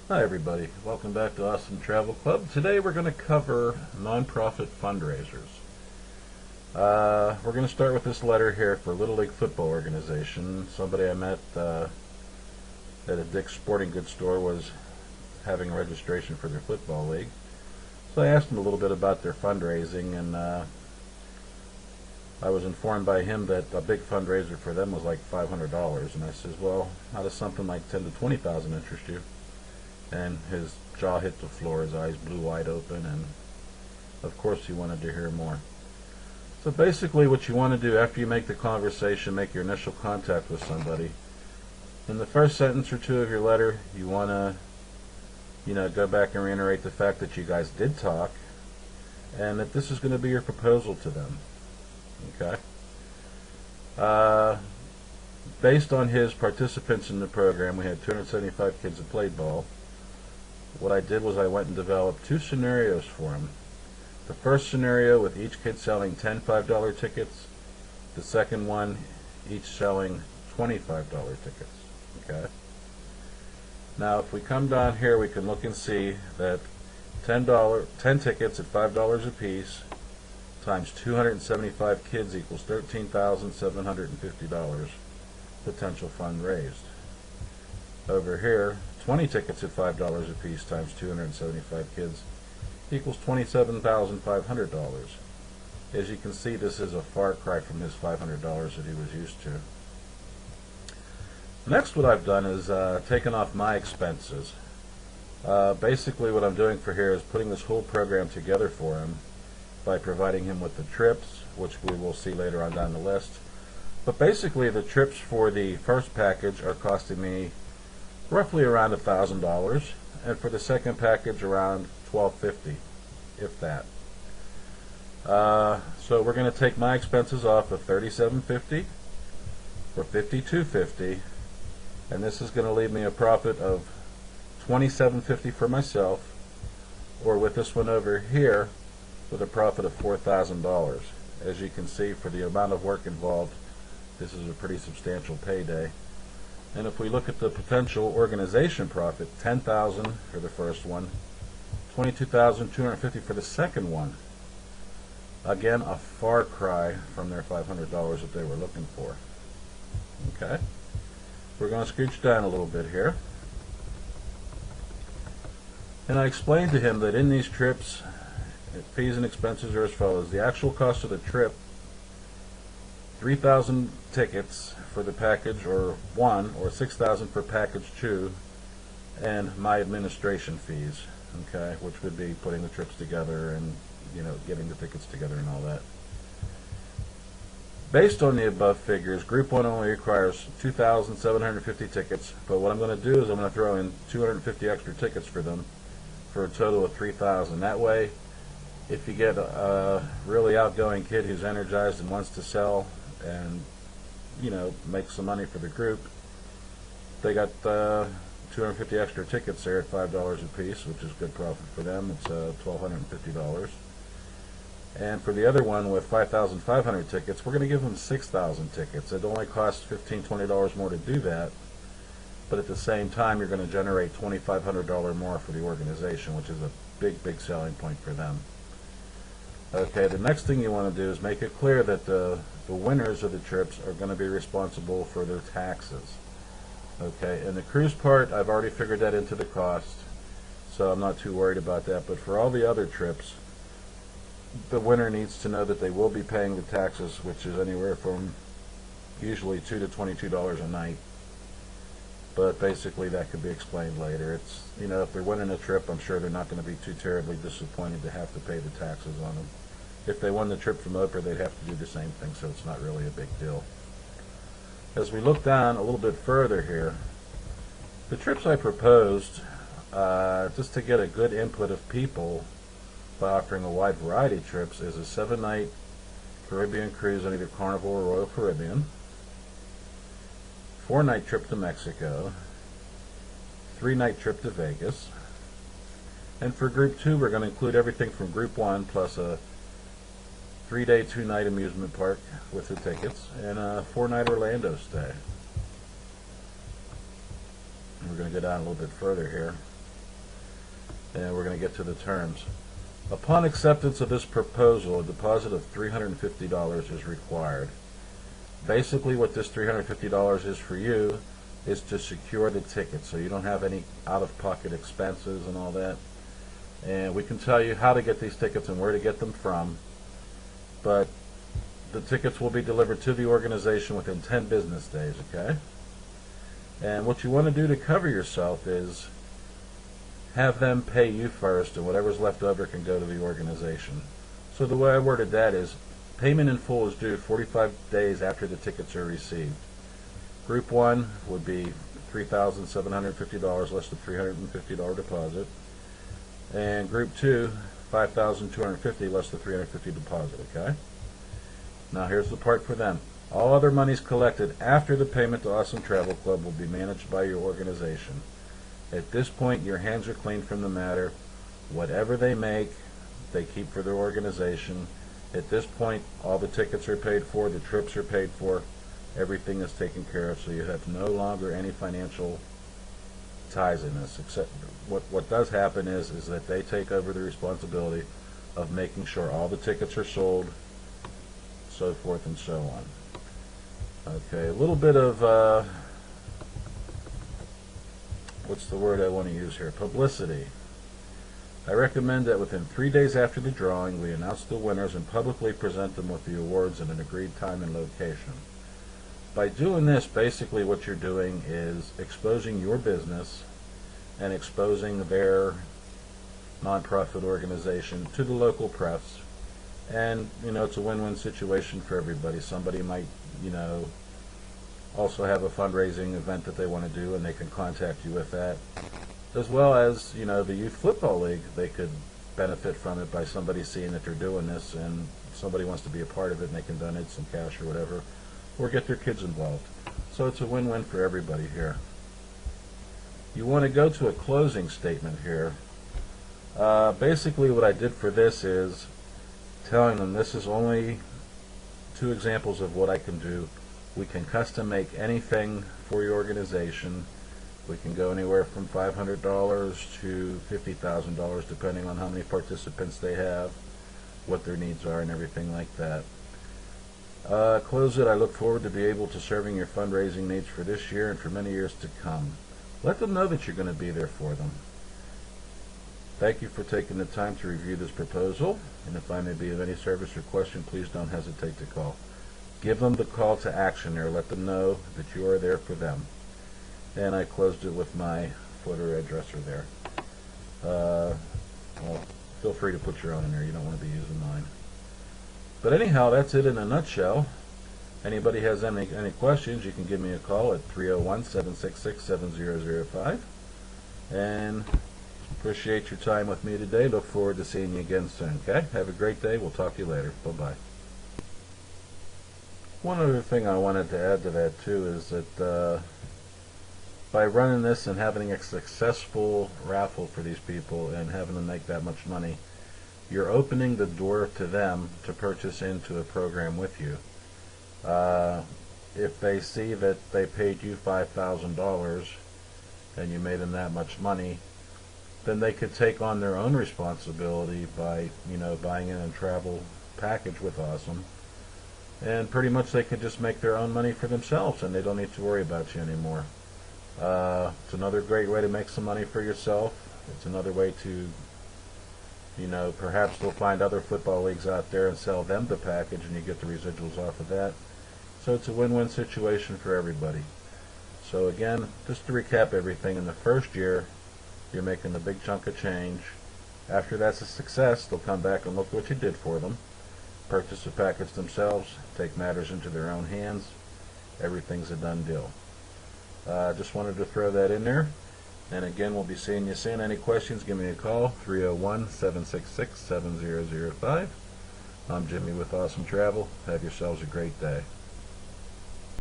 Hi everybody, welcome back to Awesome Travel Club. Today we're going to cover nonprofit fundraisers. We're going to start with this letter here for Little League Football Organization. Somebody I met at a Dick's Sporting Goods store was having a registration for their football league. So I asked them a little bit about their fundraising, and I was informed by him that a big fundraiser for them was like $500. And I says, well, how does something like $10,000 to $20,000 interest you? And his jaw hit the floor, his eyes blew wide open, and of course he wanted to hear more. So basically what you want to do after you make the conversation, make your initial contact with somebody, in the first sentence or two of your letter, you want to go back and reiterate the fact that you guys did talk, and that this is going to be your proposal to them. Okay? Based on his participants in the program, we had 275 kids that played ball. What I did was I went and developed two scenarios for him. The first scenario with each kid selling 10 $5 tickets. The second one, each selling $25 tickets. Okay. Now if we come down here, we can look and see that 10 tickets at $5 a piece times 275 kids equals $13,750 potential fund raised. Over here, 20 tickets at $5 a piece times 275 kids equals $27,500. As you can see, this is a far cry from his $500 that he was used to. Next, what I've done is taken off my expenses. Basically, what I'm doing for here is putting this whole program together for him by providing him with the trips, which we will see later on down the list. But basically, the trips for the first package are costing me roughly around $1,000, and for the second package around $1,250, if that. So we're going to take my expenses off of $3,750 for $5,250, and this is going to leave me a profit of $2,750 for myself, or with this one over here, with a profit of $4,000. As you can see, for the amount of work involved, this is a pretty substantial payday. And if we look at the potential organization profit, $10,000 for the first one, $22,250 for the second one. Again, a far cry from their $500 that they were looking for. Okay, we're going to scooch down a little bit here. And I explained to him that in these trips, fees and expenses are as follows. The actual cost of the trip, 3,000 tickets for the package or one, or 6,000 for package two, and my administration fees, okay, which would be putting the trips together and getting the tickets together and all that. Based on the above figures, Group 1 only requires 2,750 tickets, but what I'm going to do is I'm going to throw in 250 extra tickets for them for a total of 3,000. That way, if you get a really outgoing kid who's energized and wants to sell and make some money for the group, they got 250 extra tickets there at $5 a piece, which is good profit for them. It's $1,250. And for the other one with 5,500 tickets, we're going to give them 6,000 tickets. It only costs $15, $20 more to do that, but at the same time you're going to generate $2,500 more for the organization, which is a big selling point for them. Okay, the next thing you want to do is make it clear that the winners of the trips are going to be responsible for their taxes. Okay, and the cruise part, I've already figured that into the cost, so I'm not too worried about that. But for all the other trips, the winner needs to know that they will be paying the taxes, which is anywhere from usually $2 to $22 a night. But basically that could be explained later. It's, if they're winning a trip, I'm sure they're not going to be too terribly disappointed to have to pay the taxes on them. If they won the trip from Oprah, they'd have to do the same thing, so it's not really a big deal. As we look down a little bit further here, the trips I proposed, just to get a good input of people by offering a wide variety of trips, is a 7-night Caribbean cruise on either Carnival or Royal Caribbean, 4-night trip to Mexico, 3-night trip to Vegas, and for Group 2 we're going to include everything from Group 1 plus a 3-day, 2-night amusement park with the tickets, and a 4-night Orlando stay. And we're going to go down a little bit further here. and we're going to get to the terms. Upon acceptance of this proposal, a deposit of $350 is required. Basically, what this $350 is for you is to secure the ticket, so you don't have any out-of-pocket expenses and all that. And we can tell you how to get these tickets and where to get them from, but the tickets will be delivered to the organization within 10 business days, okay? And what you want to do to cover yourself is have them pay you first, and whatever's left over can go to the organization. So the way I worded that is payment in full is due 45 days after the tickets are received. Group 1 would be $3,750 less the $350 deposit. And Group 2, $5,250 less the $350 deposit, okay? Now here's the part for them. All other monies collected after the payment to Awesome Travel Club will be managed by your organization. At this point, your hands are clean from the matter. Whatever they make, they keep for their organization. At this point, all the tickets are paid for, the trips are paid for, everything is taken care of, so you have no longer any financial ties in this. Except what does happen is that they take over the responsibility of making sure all the tickets are sold, so forth and so on. Okay, a little bit of what's the word I want to use here? Publicity. I recommend that within 3 days after the drawing, we announce the winners and publicly present them with the awards at an agreed time and location. By doing this, basically what you're doing is exposing your business and exposing their nonprofit organization to the local press. And, you know, it's a win-win situation for everybody. Somebody might, you know, also have a fundraising event that they want to do, and they can contact you with that. As well as, you know, the Youth Football League, they could benefit from it by somebody seeing that they're doing this, and somebody wants to be a part of it, and they can donate some cash or whatever, or get their kids involved. So it's a win-win for everybody here. You want to go to a closing statement here. Basically what I did for this is telling them this is only 2 examples of what I can do. We can custom make anything for your organization. We can go anywhere from $500 to $50,000 depending on how many participants they have, what their needs are, and everything like that. Close it. I look forward to be able to serving your fundraising needs for this year and for many years to come. Let them know that you're going to be there for them. Thank you for taking the time to review this proposal, and if I may be of any service or question, please don't hesitate to call. Give them the call to action there. Let them know that you are there for them. And I closed it with my footer addresser there. Well, feel free to put your own in there. You don't want to be using mine. But anyhow, that's it in a nutshell. Anybody has any questions, you can give me a call at 301-766-7005. And appreciate your time with me today. Look forward to seeing you again soon. Okay? Have a great day. We'll talk to you later. Bye-bye. One other thing I wanted to add to that too is that by running this and having a successful raffle for these people and having them make that much money, you're opening the door to them to purchase into a program with you. If they see that they paid you $5,000 and you made them that much money, then they could take on their own responsibility by, you know, buying in a travel package with Awesome. And pretty much they could just make their own money for themselves, and they don't need to worry about you anymore. It's another great way to make some money for yourself. It's another way to, you know, perhaps they'll find other football leagues out there and sell them the package, and you get the residuals off of that. So it's a win-win situation for everybody. So again, just to recap everything, in the first year, you're making a big chunk of change. After that's a success, they'll come back and look what you did for them, purchase the package themselves, take matters into their own hands. Everything's a done deal. Just wanted to throw that in there. And again, we'll be seeing you soon. Any questions, give me a call, 301-766-7005. I'm Jimmy with Awesome Travel. Have yourselves a great day.